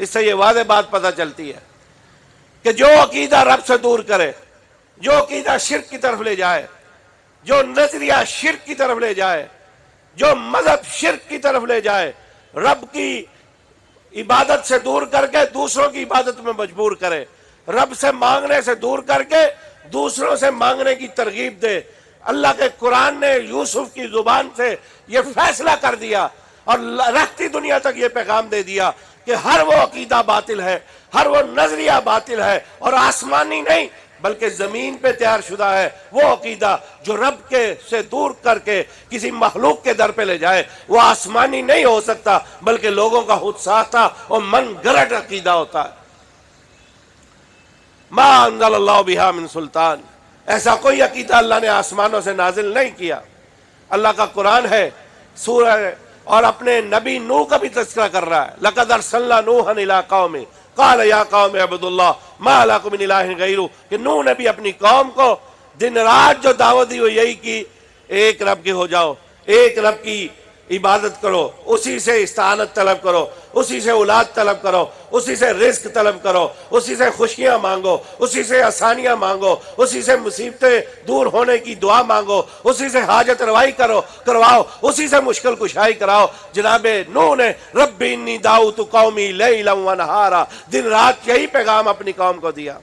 اس سے یہ واضح بات پتہ چلتی ہے کہ جو عقیدہ رب سے دور کرے، جو عقیدہ شرک کی طرف لے جائے، جو نظریہ شرک کی طرف لے جائے، جو مذہب شرک کی طرف لے جائے، رب کی عبادت سے دور کر کے دوسروں کی عبادت میں مجبور کرے، رب سے مانگنے سے دور کر کے دوسروں سے مانگنے کی ترغیب دے، اللہ کے قرآن نے یوسف کی زبان سے یہ فیصلہ کر دیا اور رہتی دنیا تک یہ پیغام دے دیا کہ ہر وہ عقیدہ باطل ہے، ہر وہ نظریہ باطل ہے، اور آسمانی نہیں بلکہ زمین پہ تیار شدہ ہے وہ عقیدہ جو رب کے سے دور کر کے کسی مخلوق کے در پہ لے جائے، وہ آسمانی نہیں ہو سکتا بلکہ لوگوں کا خود ساختہ اور من گھڑت عقیدہ ہوتا ہے۔ ما انزل اللہ بہا من سلطان، ایسا کوئی عقیدہ اللہ نے آسمانوں سے نازل نہیں کیا۔ اللہ کا قرآن ہے، سورہ، اور اپنے نبی نوح کا بھی تذکرہ کر رہا ہے، لَقَدْ أَرْسَلْنَا نُوحًا إِلَىٰ قَوْمِهِ قَالَ يَا قَوْمِ اعْبُدُوا اللَّهَ مَا لَكُم مِّنْ إِلَٰهٍ غَيْرُهُ، کہ نوح نے بھی اپنی قوم کو دن رات جو دعوت دی وہ یہی کی، ایک رب کے ہو جاؤ، ایک رب کی عبادت کرو، اسی سے استعانت طلب کرو، اسی سے اولاد طلب کرو، اسی سے رزق طلب کرو، اسی سے خوشیاں مانگو، اسی سے آسانیاں مانگو، اسی سے مصیبتیں دور ہونے کی دعا مانگو، اسی سے حاجت روائی کرواؤ، اسی سے مشکل کشائی کراؤ۔ جناب نوح نے رب انی دعوت قومی لیلا ونہارا، دن رات یہی پیغام اپنی قوم کو دیا۔